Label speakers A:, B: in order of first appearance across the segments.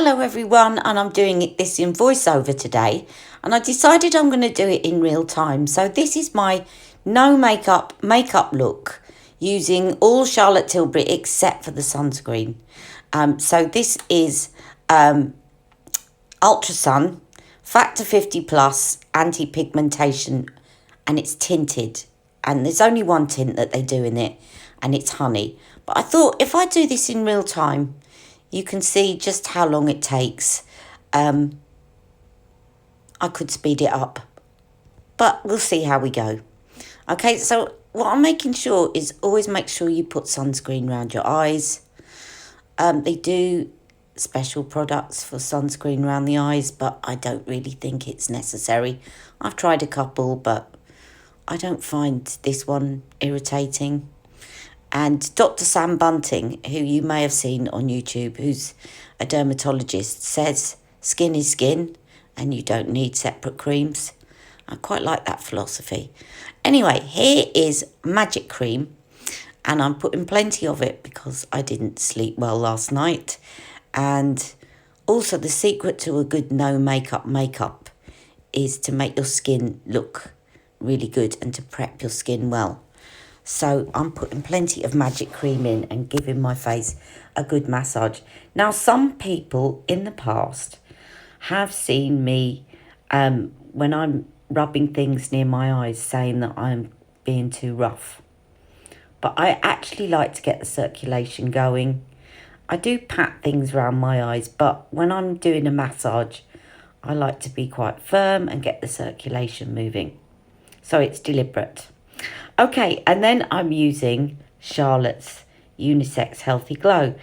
A: Hello everyone, and I'm doing this in voiceover today, and I decided I'm going to do it in real time. So this is my no makeup look using all Charlotte Tilbury except for the sunscreen. So this is Ultrasun Factor 50 Plus anti-pigmentation, and it's tinted, and there's only one tint that they do in it, and it's honey. But I thought if I do this in real time, you can see just how long it takes. I could speed it up, but we'll see how we go. Okay, so what I'm making sure is always make sure you put sunscreen around your eyes. They do special products for sunscreen around the eyes, but I don't really think it's necessary. I've tried a couple, but I don't find this one irritating. And Dr. Sam Bunting, who you may have seen on YouTube, who's a dermatologist, says skin is skin and you don't need separate creams. I quite like that philosophy. Anyway, here is magic cream, and I'm putting plenty of it because I didn't sleep well last night. And also the secret to a good no makeup is to make your skin look really good and to prep your skin well. So I'm putting plenty of magic cream in and giving my face a good massage. Now, some people in the past have seen me, when I'm rubbing things near my eyes, saying that I'm being too rough. But I actually like to get the circulation going. I do pat things around my eyes, but when I'm doing a massage, I like to be quite firm and get the circulation moving. So it's deliberate. Okay, and then I'm using Charlotte's Unisex Healthy Glow.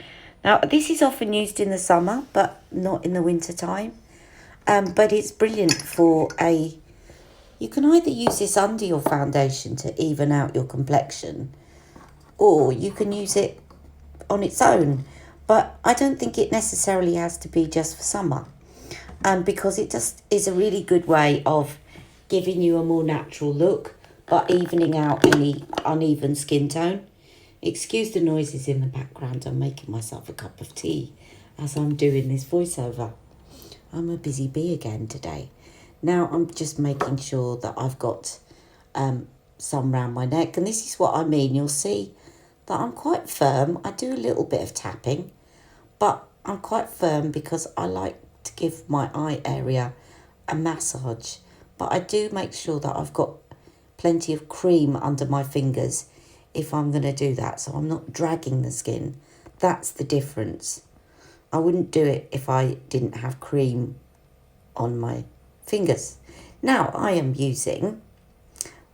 A: Now, this is often used in the summer, but not in the winter time. But it's brilliant for you can either use this under your foundation to even out your complexion, or you can use it on its own. But I don't think it necessarily has to be just for summer, because it just is a really good way of giving you a more natural look, but evening out any uneven skin tone. Excuse the noises in the background. I'm making myself a cup of tea as I'm doing this voiceover. I'm a busy bee again today. Now I'm just making sure that I've got some round my neck. And this is what I mean. You'll see that I'm quite firm. I do a little bit of tapping, but I'm quite firm because I like to give my eye area a massage. But I do make sure that I've got plenty of cream under my fingers if I'm going to do that, so I'm not dragging the skin. That's the difference. I wouldn't do it if I didn't have cream on my fingers. Now I am using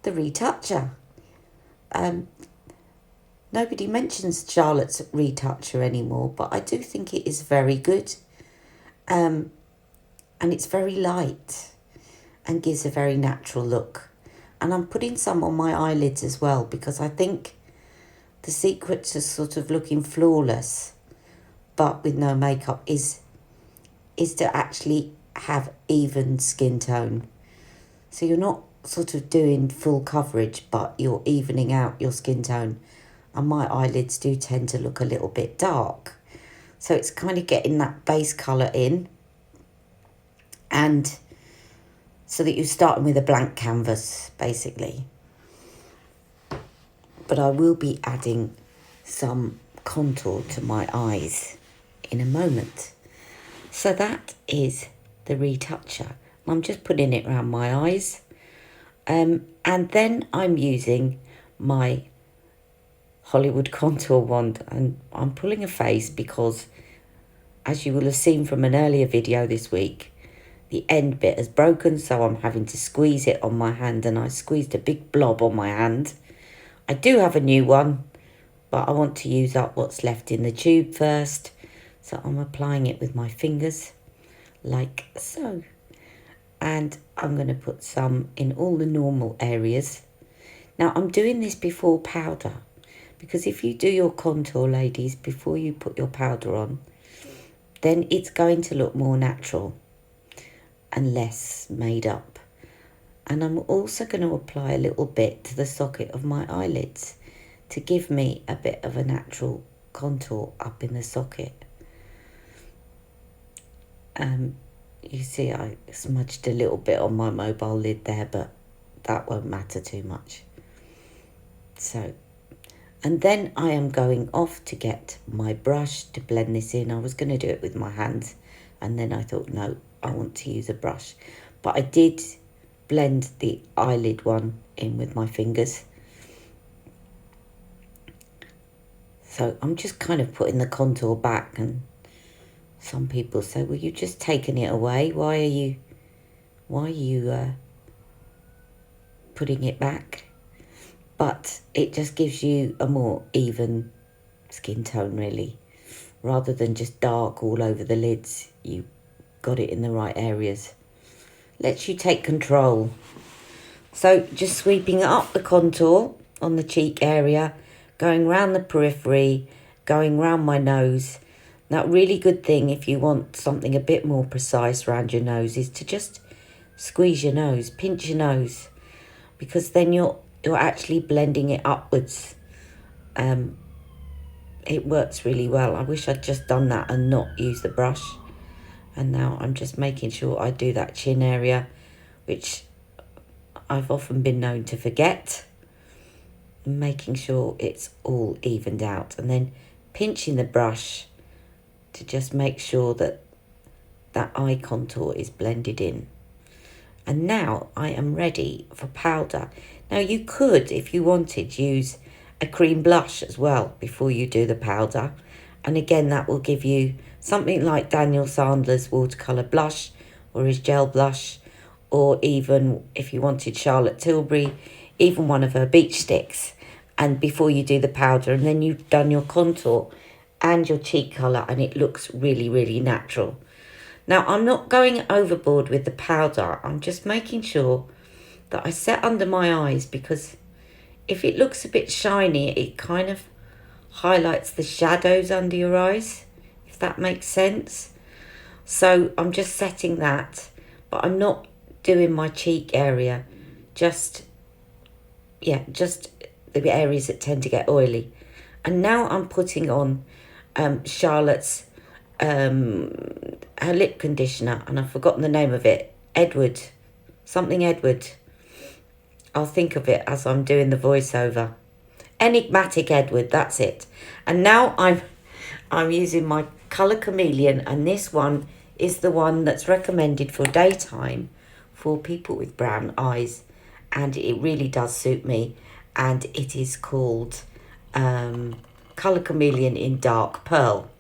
A: the retoucher. Nobody mentions Charlotte's retoucher anymore, but I do think it is very good. And it's very light and gives a very natural look. And I'm putting some on my eyelids as well, because I think the secret to sort of looking flawless but with no makeup is to actually have even skin tone. So you're not sort of doing full coverage, but you're evening out your skin tone. And my eyelids do tend to look a little bit dark. So it's kind of getting that base colour in, and so that you're starting with a blank canvas, basically. But I will be adding some contour to my eyes in a moment. So that is the retoucher. I'm just putting it around my eyes. And then I'm using my Hollywood contour wand, and I'm pulling a face because, as you will have seen from an earlier video this week, the end bit has broken, so I'm having to squeeze it on my hand, and I squeezed a big blob on my hand. I do have a new one, but I want to use up what's left in the tube first, so I'm applying it with my fingers, like so. And I'm going to put some in all the normal areas. Now, I'm doing this before powder, because if you do your contour, ladies, before you put your powder on, then it's going to look more natural and less made up. And I'm also going to apply a little bit to the socket of my eyelids to give me a bit of a natural contour up in the socket. You see I smudged a little bit on my mobile lid there, but that won't matter too much. So, and then I am going off to get my brush to blend this in. I was going to do it with my hands, and then I thought, no, I want to use a brush. But I did blend the eyelid one in with my fingers. So I'm just kind of putting the contour back, and some people say, well, you've just taken it away. Why are you putting it back? But it just gives you a more even skin tone, really. Rather than just dark all over the lids, you got it in the right areas. Lets you take control. So just sweeping up the contour on the cheek area, going round the periphery, going round my nose. Now, really good thing if you want something a bit more precise around your nose is to just squeeze your nose, pinch your nose, because then you're actually blending it upwards. It works really well. I wish I'd just done that and not used the brush. And now I'm just making sure I do that chin area, which I've often been known to forget. Making sure it's all evened out, and then pinching the brush to just make sure that that eye contour is blended in. And now I am ready for powder. Now you could, if you wanted, use a cream blush as well before you do the powder. And again, that will give you something like Daniel Sandler's watercolour blush or his gel blush, or even if you wanted Charlotte Tilbury, even one of her beach sticks. And before you do the powder, and then you've done your contour and your cheek colour, and it looks really, really natural. Now, I'm not going overboard with the powder. I'm just making sure that I set under my eyes, because if it looks a bit shiny, it kind of highlights the shadows under your eyes, if that makes sense. So I'm just setting that, but I'm not doing my cheek area, just the areas that tend to get oily. And now I'm putting on Charlotte's her lip conditioner, and I've forgotten the name of it. Edward. I'll think of it as I'm doing the voiceover. Enigmatic Edward, that's it. And now I'm using my colour Chameleon, and this one is the one that's recommended for daytime for people with brown eyes, and it really does suit me. And it is called Colour Chameleon in Dark Pearl.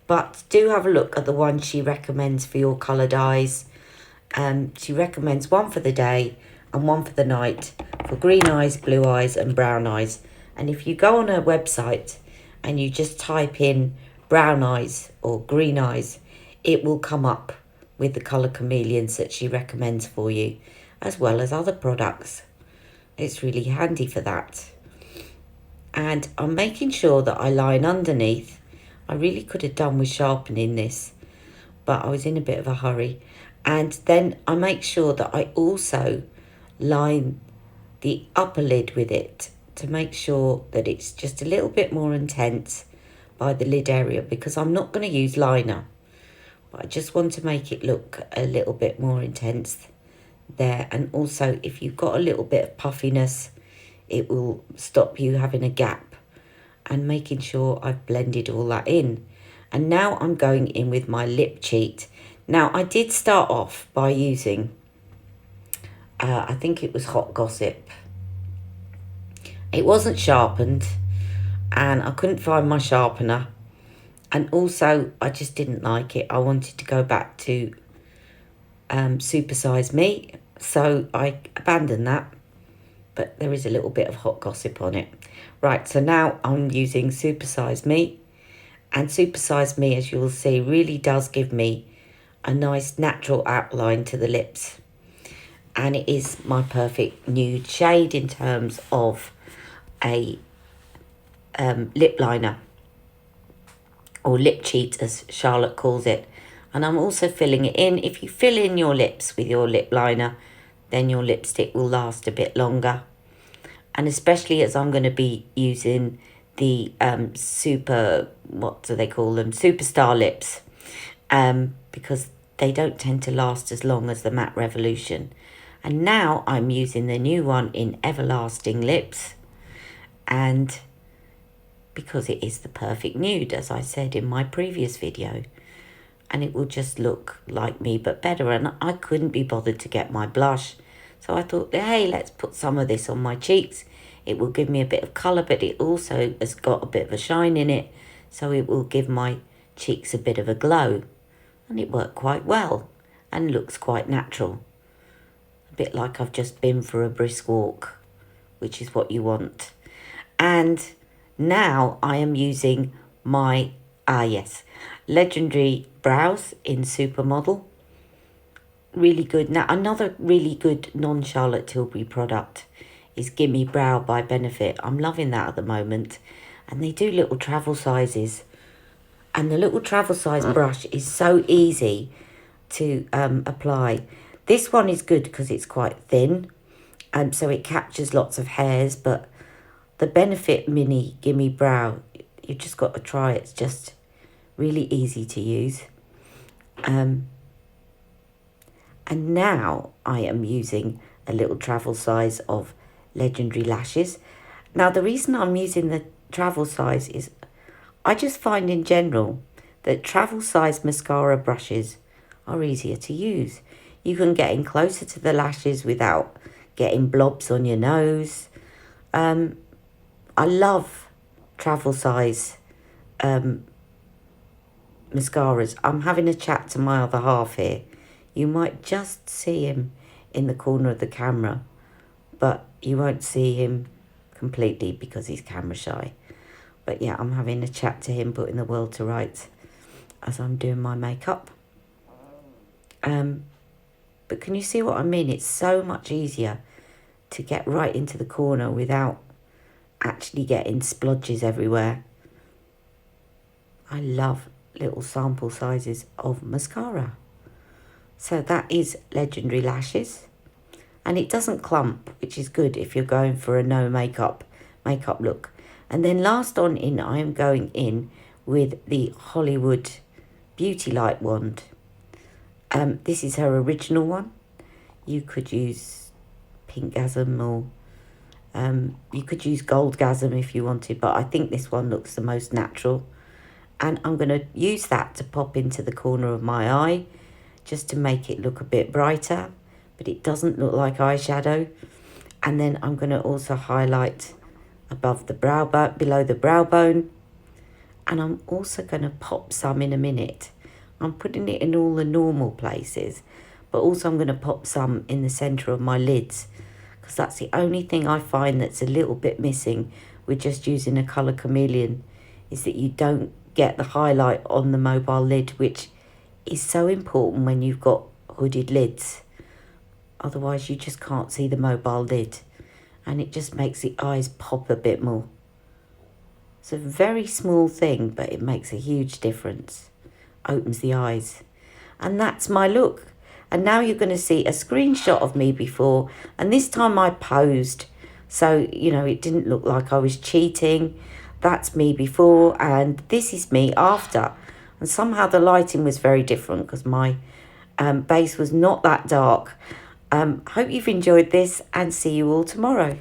A: But do have a look at the one she recommends for your coloured eyes. She recommends one for the day and one for the night for green eyes, blue eyes and brown eyes. And if you go on her website and you just type in brown eyes or green eyes, it will come up with the colour chameleons that she recommends for you, as well as other products. It's really handy for that. And I'm making sure that I line underneath. I really could have done with sharpening this, but I was in a bit of a hurry. And then I make sure that I also line the upper lid with it to make sure that it's just a little bit more intense by the lid area, because I'm not going to use liner, but I just want to make it look a little bit more intense there. And also, if you've got a little bit of puffiness, it will stop you having a gap, and making sure I've blended all that in. And now I'm going in with my lip cheat. Now, I did start off by using, I think it was Hot Gossip. It wasn't sharpened, and I couldn't find my sharpener. And also, I just didn't like it. I wanted to go back to Super Size Me, so I abandoned that. But there is a little bit of Hot Gossip on it. Right, so now I'm using Super Size Me. And Super Size Me, as you'll see, really does give me a nice natural outline to the lips. And it is my perfect nude shade in terms of a lip liner, or lip cheat as Charlotte calls it. And I'm also filling it in. If you fill in your lips with your lip liner, then your lipstick will last a bit longer. And especially as I'm going to be using the what do they call them? Superstar lips. Because they don't tend to last as long as the Matte Revolution. And now I'm using the new one in Everlasting Lips, and because it is the perfect nude, as I said in my previous video, and it will just look like me but better. And I couldn't be bothered to get my blush, so I thought, hey, let's put some of this on my cheeks. It will give me a bit of colour, but it also has got a bit of a shine in it, so it will give my cheeks a bit of a glow. And it worked quite well and looks quite natural. A bit like I've just been for a brisk walk, which is what you want. And now I am using my, Legendary brows in Supermodel. Really good. Now, another really good non-Charlotte Tilbury product is Gimme Brow by Benefit. I'm loving that at the moment. And they do little travel sizes. And the little travel size brush is so easy to apply. This one is good because it's quite thin, and so it captures lots of hairs. But the Benefit Mini Gimme Brow, you just got to try it. It's just really easy to use. And now I am using a little travel size of Legendary lashes. Now, the reason I'm using the travel size is I just find in general that travel size mascara brushes are easier to use. You can get in closer to the lashes without getting blobs on your nose. I love travel size mascaras. I'm having a chat to my other half here. You might just see him in the corner of the camera, but you won't see him completely because he's camera shy. But yeah, I'm having a chat to him, putting the world to rights as I'm doing my makeup. But can you see what I mean? It's so much easier to get right into the corner without actually getting splodges everywhere. I love little sample sizes of mascara. So that is Legendary Lashes. And it doesn't clump, which is good if you're going for a no makeup look. And then last on in, I am going in with the Hollywood Beauty Light wand. This is her original one. You could use Pinkgasm, or you could use Goldgasm if you wanted, but I think this one looks the most natural. And I'm going to use that to pop into the corner of my eye, just to make it look a bit brighter, but it doesn't look like eyeshadow. And then I'm going to also highlight above the brow bone, below the brow bone. And I'm also going to pop some in a minute. I'm putting it in all the normal places, but also I'm going to pop some in the centre of my lids, because that's the only thing I find that's a little bit missing with just using a colour chameleon, is that you don't get the highlight on the mobile lid, which is so important when you've got hooded lids. Otherwise you just can't see the mobile lid, and it just makes the eyes pop a bit more. It's a very small thing, but it makes a huge difference. Opens the eyes. And that's my look. And now you're going to see a screenshot of me before, and this time I posed, so you know it didn't look like I was cheating. That's me before, and this is me after. And somehow the lighting was very different because my base was not that dark. Hope you've enjoyed this, and see you all tomorrow.